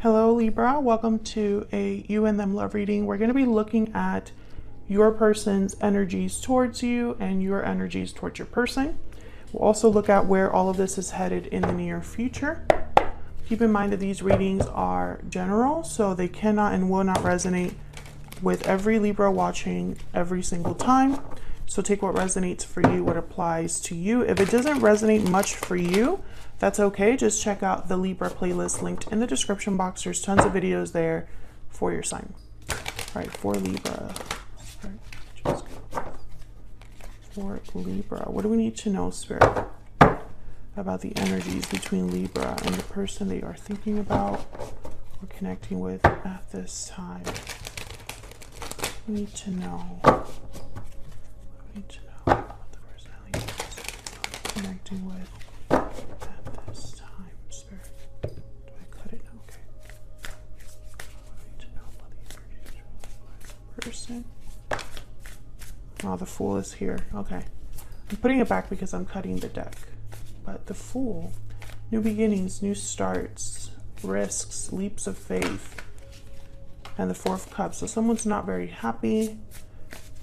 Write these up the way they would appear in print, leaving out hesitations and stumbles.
Hello Libra, welcome to a you and them love reading. We're going to be looking at your person's energies towards you and your energies towards your person. We'll also look at where all of this is headed in the near future. Keep in mind that these readings are general, so they cannot and will not resonate with every Libra watching every single time. So take what resonates for you, what applies to you. If it doesn't resonate much for you, that's okay. Just check out the Libra playlist linked in the description box. There's tons of videos there for your sign. All right, for Libra. All right, for Libra, what do we need to know, Spirit, about the energies between Libra and the person they are thinking about or connecting with at this time? We need to know. We need to know about the personality connecting with at this time, Spirit. Do I cut it? Okay. I need to know about the energies of the person. Oh, the Fool is here. Okay. I'm putting it back because I'm cutting the deck. But the Fool, new beginnings, new starts, risks, leaps of faith, and the Four of Cups. So someone's not very happy,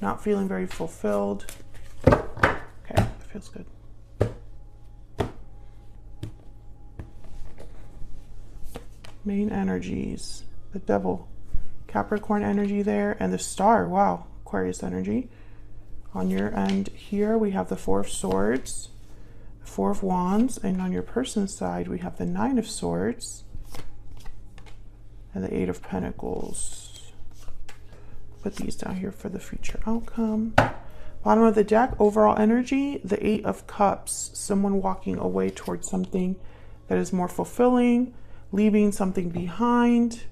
not feeling very fulfilled. Okay, that feels good. Main energies, the Devil, Capricorn energy there, and the Star. Wow, Aquarius energy. On your end here, we have the Four of Swords, the Four of Wands, and on your person's side, we have the Nine of Swords and the Eight of Pentacles. Put these down here for the future outcome. Bottom of the deck, overall energy, the Eight of Cups, someone walking away towards something that is more fulfilling, leaving something behind.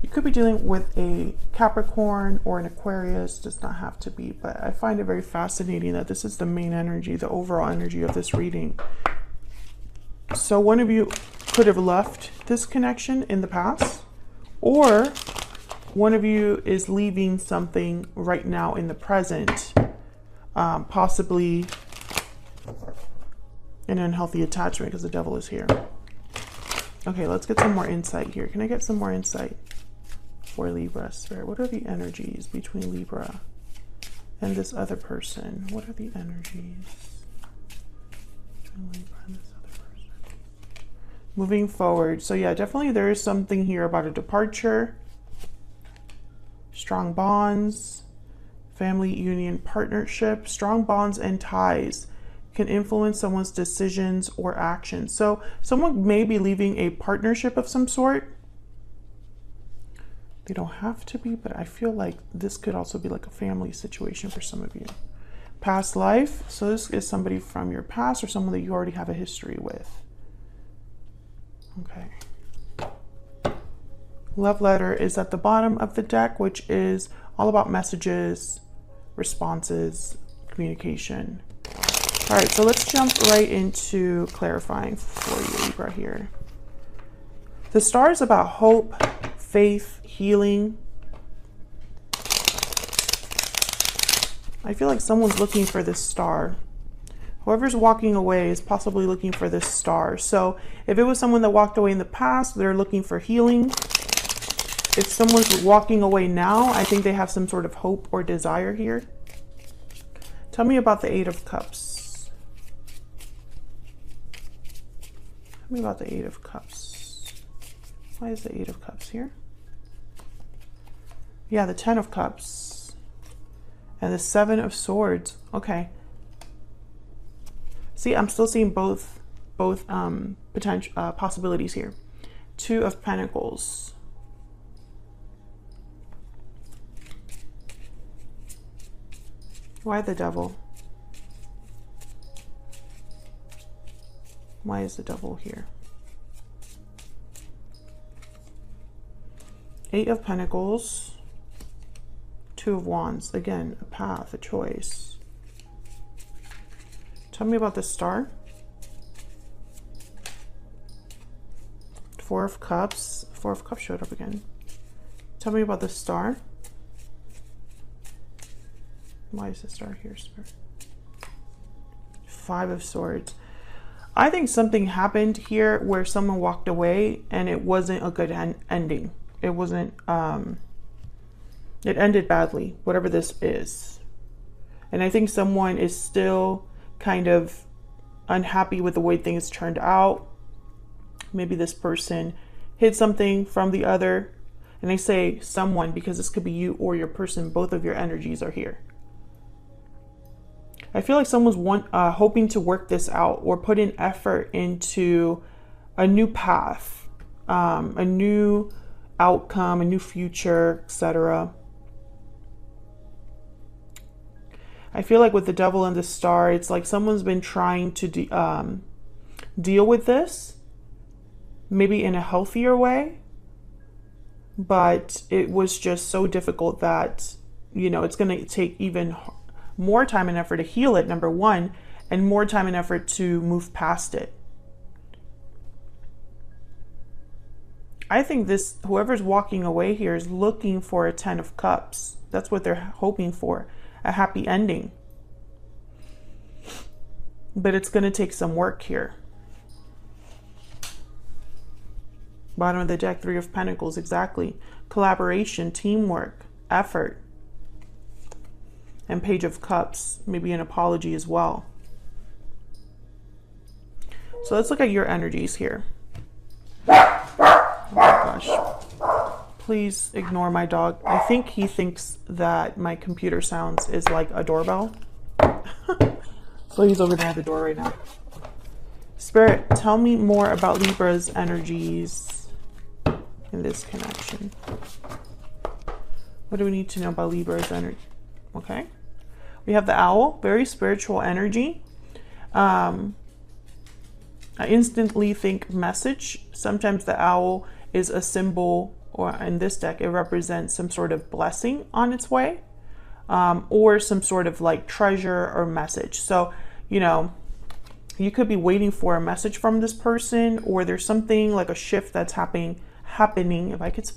You could be dealing with a Capricorn or an Aquarius, does not have to be, but I find it very fascinating that this is the main energy, the overall energy of this reading. So one of you could have left this connection in the past, or one of you is leaving something right now in the present, possibly an unhealthy attachment because the Devil is here. Okay, let's get some more insight here. Can I get some more insight for Libra, Spirit? What are the energies between Libra and this other person? What are the energies between Libra and this other person? Moving forward. So yeah, definitely there is something here about a departure, strong bonds, family union, partnership. Strong bonds and ties can influence someone's decisions or actions. So someone may be leaving a partnership of some sort. They don't have to be, but I feel like this could also be like a family situation for some of you. Past life. So this is somebody from your past or someone that you already have a history with. Okay. Love letter is at the bottom of the deck, which is all about messages, responses, communication. All right, so let's jump right into clarifying for you, Libra, here. The Star is about hope, faith, healing. I feel like someone's looking for this star. Whoever's walking away is possibly looking for this star. So if it was someone that walked away in the past, they're looking for healing. If someone's walking away now, I think they have some sort of hope or desire here. Tell me about the Eight of Cups. Tell me about the Eight of Cups. Why is the Eight of Cups here? Yeah, the Ten of Cups and the Seven of Swords. Okay. See, I'm still seeing both potential possibilities here. Two of Pentacles. Why the Devil? Why is the Devil here? Eight of Pentacles. Two of Wands. Again, a path, a choice. Tell me about the Star. Four of Cups. Four of Cups showed up again. Tell me about the Star. Why is the Star here, Spirit? Five of Swords. I think something happened here where someone walked away and it wasn't a good ending. It wasn't, it ended badly, whatever this is. And I think someone is still kind of unhappy with the way things turned out. Maybe this person hid something from the other. And I say someone because this could be you or your person. Both of your energies are here. I feel like someone's hoping to work this out or put in effort into a new path, a new outcome, a new future, etc. I feel like with the Devil and the Star, it's like someone's been trying to deal with this, maybe in a healthier way, but it was just so difficult that, you know, it's going to take even more time and effort to heal it, number one, and more time and effort to move past it. I think this, whoever's walking away here is looking for a 10 of Cups. That's what they're hoping for, a happy ending. But it's going to take some work here. Bottom of the deck, Three of Pentacles, exactly. Collaboration, teamwork, effort. And Page of Cups, maybe an apology as well. So let's look at your energies here. Oh my gosh. Please ignore my dog. I think he thinks that my computer sounds is like a doorbell. So he's over there at the door right now. Spirit, tell me more about Libra's energies in this connection. What do we need to know about Libra's energy? Okay. We have the Owl, very spiritual energy. I instantly think message. Sometimes the owl is a symbol, or in this deck, it represents some sort of blessing on its way, or some sort of like treasure or message. So, you know, you could be waiting for a message from this person, or there's something like a shift that's happening. If I could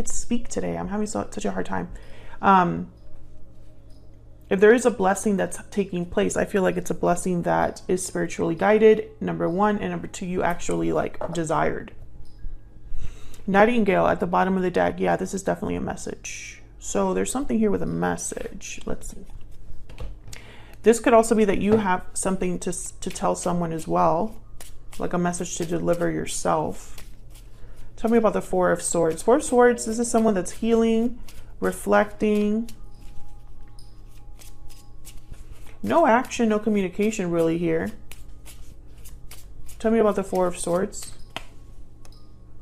speak today, I'm having such a hard time. If there is a blessing that's taking place, I feel like it's a blessing that is spiritually guided, number one, and number two, you actually like desired. Nightingale at the bottom of the deck. Yeah, this is definitely a message. So there's something here with a message. Let's see. This could also be that you have something to tell someone as well, like a message to deliver yourself. Tell me about the Four of Swords. Four of Swords, this is someone that's healing, reflecting. No action, no communication really here. Tell me about the Four of Swords.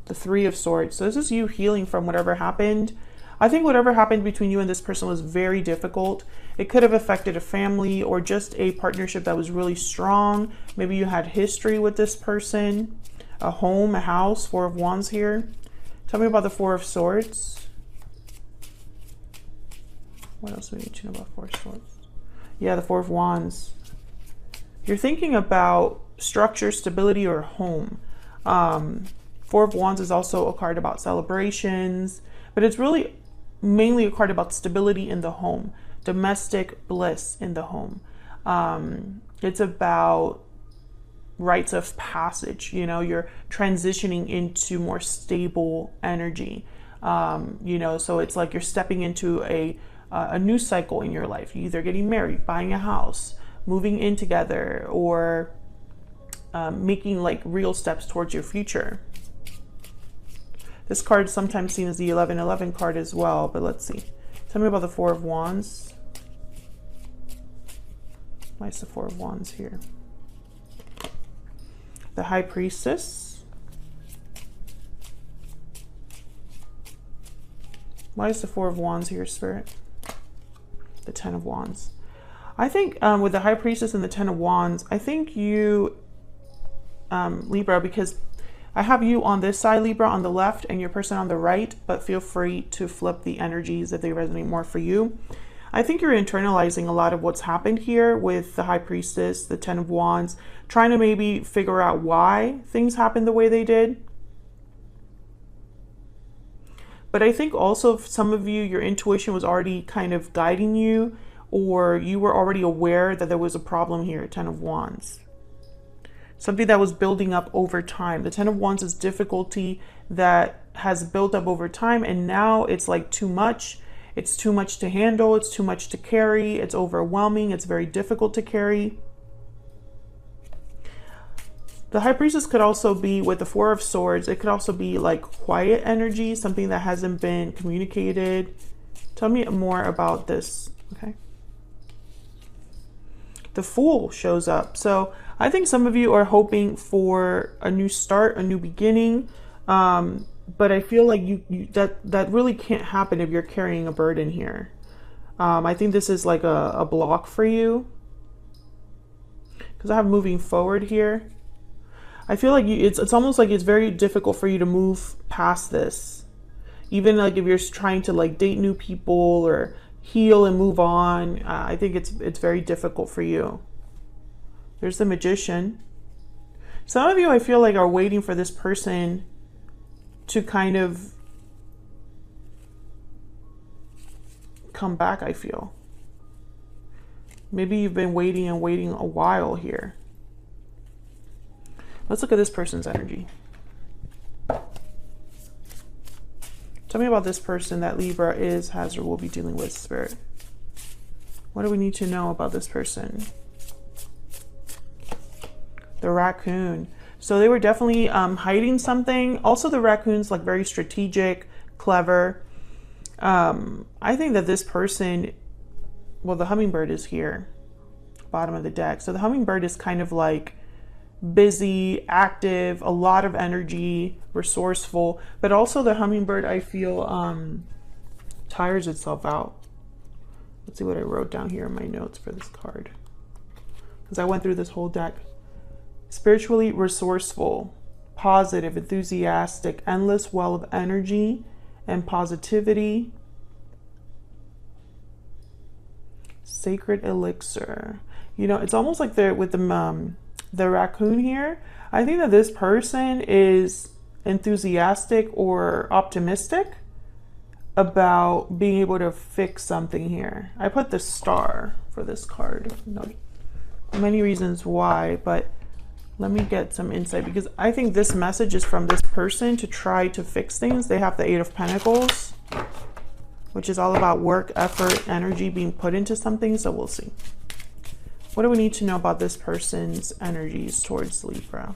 The Three of Swords. So this is you healing from whatever happened. I think whatever happened between you and this person was very difficult. It could have affected a family or just a partnership that was really strong. Maybe you had history with this person. A home, a house, Four of Wands here. Tell me about the Four of Swords. What else do we need to know about Four of Swords? Yeah, the Four of Wands. You're thinking about structure, stability, or home. Four of Wands is also a card about celebrations, but it's really mainly a card about stability in the home, domestic bliss in the home. It's about rites of passage. You know, you're transitioning into more stable energy. You know, so it's like you're stepping into a new cycle in your life. You're either getting married, buying a house, moving in together, or making like real steps towards your future. This card is sometimes seen as the 1111 card as well, but let's see. Tell me about the Four of Wands. Why is the Four of Wands here? The High Priestess. Why is the Four of Wands here, Spirit? The Ten of Wands. I think with the High Priestess and the Ten of Wands, I think you, Libra, because I have you on this side, Libra, on the left, and your person on the right, but feel free to flip the energies if they resonate more for you. I think you're internalizing a lot of what's happened here with the High Priestess, the Ten of Wands, trying to maybe figure out why things happened the way they did. But I think also some of you, your intuition was already kind of guiding you, or you were already aware that there was a problem here, Ten of Wands. something that was building up over time. The Ten of Wands is difficulty that has built up over time, and now it's like too much. It's too much to handle. It's too much to carry. It's overwhelming. It's very difficult to carry. The High Priestess could also be with the Four of Swords. It could also be like quiet energy, something that hasn't been communicated. Tell me more about this, okay? The Fool shows up. So I think some of you are hoping for a new start, a new beginning. But I feel like that really can't happen if you're carrying a burden here. I think this is like a block for you. Because I have moving forward here. I feel like it's almost like it's very difficult for you to move past this. Even like if you're trying to like date new people or heal and move on, I think it's very difficult for you. There's the Magician. Some of you, I feel like, are waiting for this person to kind of come back, I feel. Maybe you've been waiting and waiting a while here. Let's look at this person's energy. Tell me about this person that Libra is, has, or will be dealing with, Spirit. What do we need to know about this person? The Raccoon. So they were definitely hiding something. Also, the Raccoon's like very strategic, clever. I think that this person, well, the Hummingbird is here, bottom of the deck. So the Hummingbird is kind of like busy, active, a lot of energy, resourceful, but also the Hummingbird, I feel, tires itself out. Let's see what I wrote down here in my notes for this card, because I went through this whole deck. Spiritually resourceful, positive, enthusiastic, endless well of energy and positivity. Sacred elixir. You know, it's almost like they're with the Raccoon here. I think that this person is enthusiastic or optimistic about being able to fix something here. I put the Star for this card. No, many reasons why, but let me get some insight, because I think this message is from this person to try to fix things. They have the Eight of Pentacles, which is all about work, effort, energy being put into something. So we'll see. What do we need to know about this person's energies towards Libra?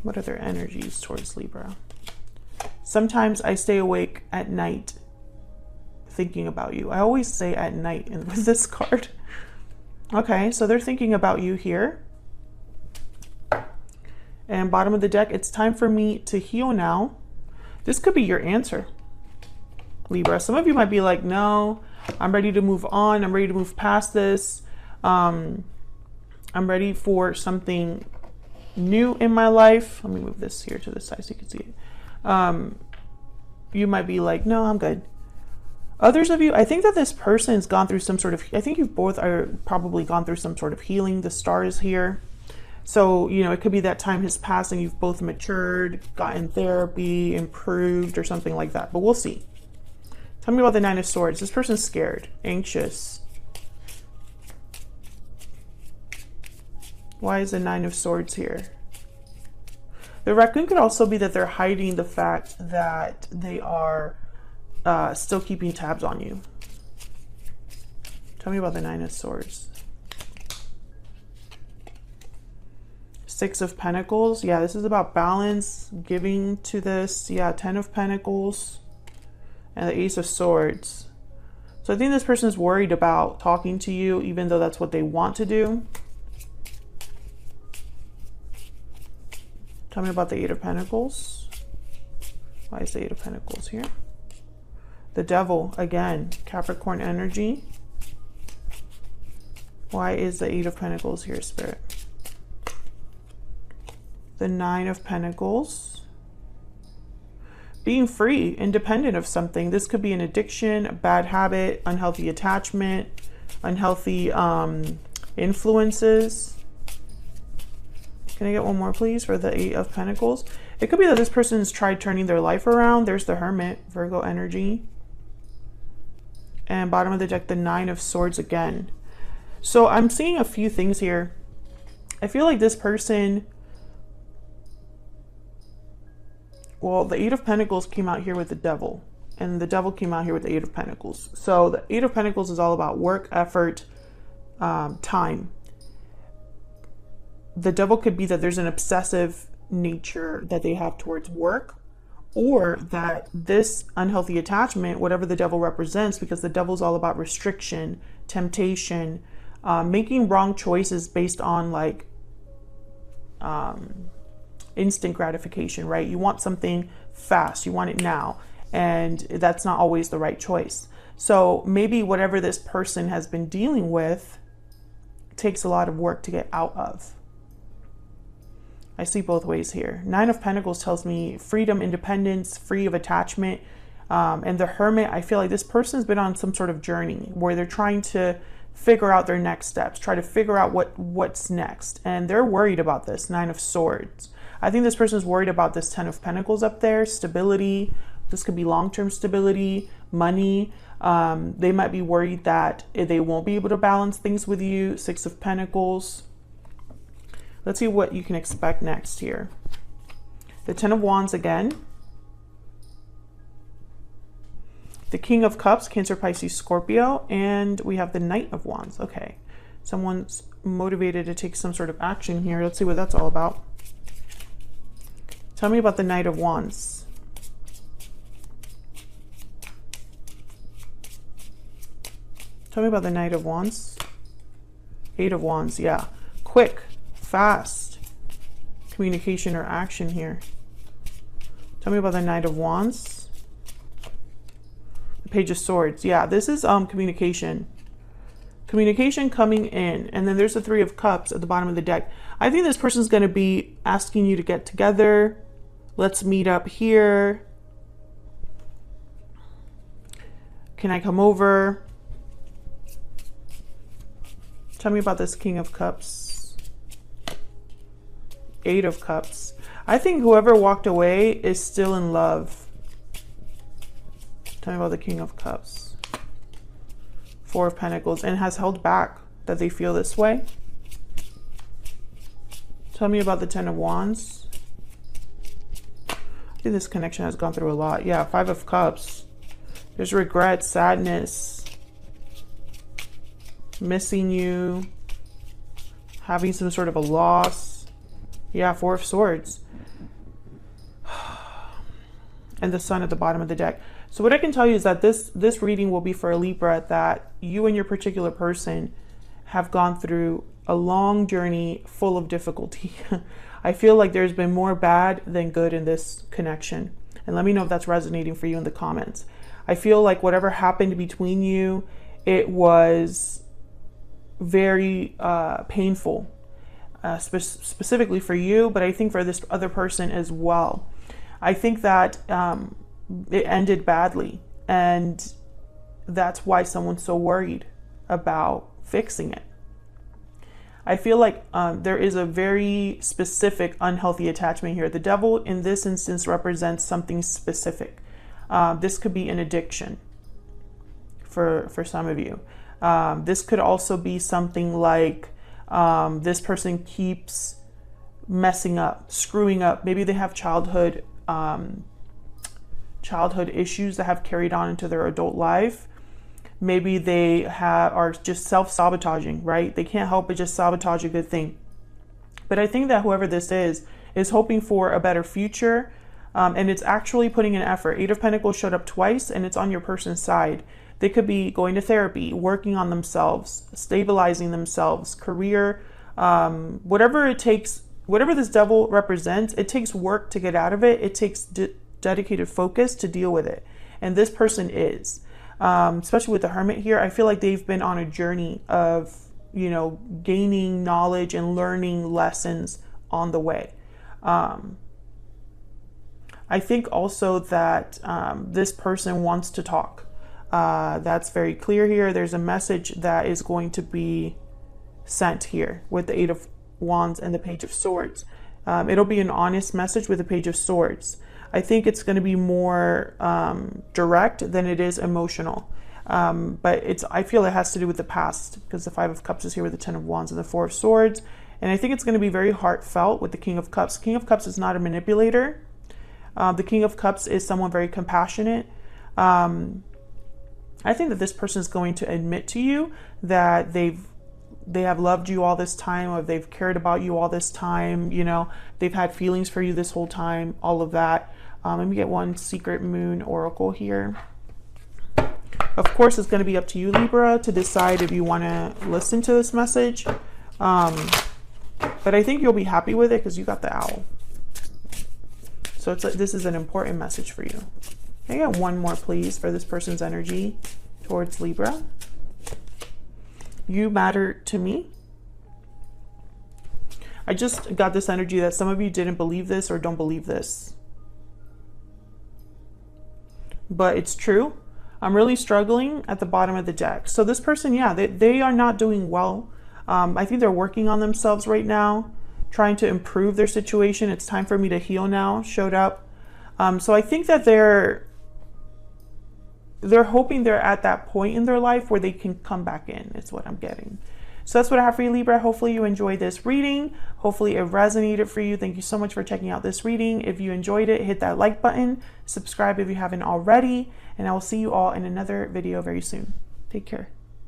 What are their energies towards Libra? Sometimes I stay awake at night thinking about you. I always say at night with this card. Okay, so they're thinking about you here. And bottom of the deck, it's time for me to heal now. This could be your answer, Libra. Some of you might be like, no, I'm ready to move on. I'm ready to move past this. I'm ready for something new in my life. Let me move this here to the side so you can see it. You might be like, no, I'm good. Others of you, I think that this person's gone through some sort of, I think you both are probably gone through some sort of healing. The Star is here. So, you know, it could be that time has passed and you've both matured, gotten therapy, improved, or something like that. But we'll see. Tell me about the Nine of Swords. This person's scared, anxious. Why is the Nine of Swords here? The Raccoon could also be that they're hiding the fact that they are still keeping tabs on you. Tell me about the Nine of Swords. Six of Pentacles. Yeah, this is about balance, giving to this. Yeah, Ten of Pentacles. And the Ace of Swords. So I think this person is worried about talking to you, even though that's what they want to do. Tell me about the Eight of Pentacles. Why is the Eight of Pentacles here? The Devil, again, Capricorn energy. Why is the Eight of Pentacles here, Spirit? The Nine of Pentacles. Being free, independent of something. This could be an addiction, a bad habit, unhealthy attachment, unhealthy influences. Can I get one more, please, for the Eight of Pentacles? It could be that this person's tried turning their life around. There's the Hermit, Virgo energy. And bottom of the deck, the Nine of Swords again. So I'm seeing a few things here. I feel like this person, well, the Eight of Pentacles came out here with the Devil, and the Devil came out here with the Eight of Pentacles. So the Eight of Pentacles is all about work, effort, time. The Devil could be that there's an obsessive nature that they have towards work, or that this unhealthy attachment, whatever the Devil represents, because the Devil's all about restriction, temptation, making wrong choices based on like instant gratification, right? You want something fast, you want it now, and that's not always the right choice. So maybe whatever this person has been dealing with takes a lot of work to get out of. I see both ways here. Nine of Pentacles tells me freedom, independence, free of attachment. And the Hermit, I feel like this person's been on some sort of journey where they're trying to figure out their next steps, try to figure out what's next. And they're worried about this. Nine of Swords. I think this person's worried about this Ten of Pentacles up there, stability. This could be long-term stability, money. They might be worried that they won't be able to balance things with you. Six of Pentacles. Let's see what you can expect next here. The Ten of Wands again. The King of Cups, Cancer, Pisces, Scorpio. And we have the Knight of Wands. Okay. Someone's motivated to take some sort of action here. Let's see what that's all about. Tell me about the Knight of Wands. Tell me about the Knight of Wands. Eight of Wands, yeah. Quick, fast communication or action here. Tell me about the Knight of Wands. The Page of Swords, yeah, this is communication. Communication coming in. And then there's the Three of Cups at the bottom of the deck. I think this person's going to be asking you to get together. Let's meet up here. Can I come over? Tell me about this King of Cups. Eight of Cups. I think whoever walked away is still in love. Tell me about the King of Cups. Four of Pentacles, and has held back, that they feel this way. Tell me about the Ten of Wands. I think this connection has gone through a lot. Yeah, Five of Cups. There's regret, sadness, missing you, having some sort of a loss. Yeah, Four of Swords. And the Sun at the bottom of the deck. So what I can tell you is that this reading will be for a Libra, that you and your particular person have gone through a long journey full of difficulty. I feel like there's been more bad than good in this connection. And let me know if that's resonating for you in the comments. I feel like whatever happened between you, it was very painful, specifically for you, but I think for this other person as well. I think that it ended badly, and that's why someone's so worried about fixing it. I feel like there is a very specific unhealthy attachment here. The Devil in this instance represents something specific. This could be an addiction for some of you. This could also be something like this person keeps messing up, screwing up. Maybe they have childhood issues that have carried on into their adult life. Maybe they are just self-sabotaging, right? They can't help but just sabotage a good thing. But I think that whoever this is hoping for a better future, and it's actually putting in effort. Eight of Pentacles showed up twice, and it's on your person's side. They could be going to therapy, working on themselves, stabilizing themselves, career, whatever it takes, whatever this Devil represents, it takes work to get out of it. It takes dedicated focus to deal with it. And this person is. Especially with the Hermit here, I feel like they've been on a journey of, you know, gaining knowledge and learning lessons on the way. I think also that this person wants to talk. That's very clear here. There's a message that is going to be sent here with the Eight of Wands and the Page of Swords. It'll be an honest message with the Page of Swords. I think it's going to be more direct than it is emotional. But I feel it has to do with the past, because the Five of Cups is here with the Ten of Wands and the Four of Swords. And I think it's going to be very heartfelt with the King of Cups. King of Cups is not a manipulator. The King of Cups is someone very compassionate. I think that this person is going to admit to you that they have loved you all this time, or they've cared about you all this time. You know, they've had feelings for you this whole time, all of that. Let me get one secret moon oracle here. Of course, it's going to be up to you, Libra, to decide if you want to listen to this message. But I think you'll be happy with it because you got the owl. So this is an important message for you. Can I get one more, please, for this person's energy towards Libra? You matter to me. I just got this energy that some of you didn't believe this or don't believe this. But it's true. I'm really struggling at the bottom of the deck. So this person, yeah, they are not doing well. I think they're working on themselves right now, trying to improve their situation. It's time for me to heal now showed up. So I think that they're hoping they're at that point in their life where they can come back in. It's what I'm getting. So that's what I have for you, Libra. Hopefully you enjoyed this reading. Hopefully it resonated for you. Thank you so much for checking out this reading. If you enjoyed it, hit that like button, subscribe if you haven't already, and I will see you all in another video very soon. Take care.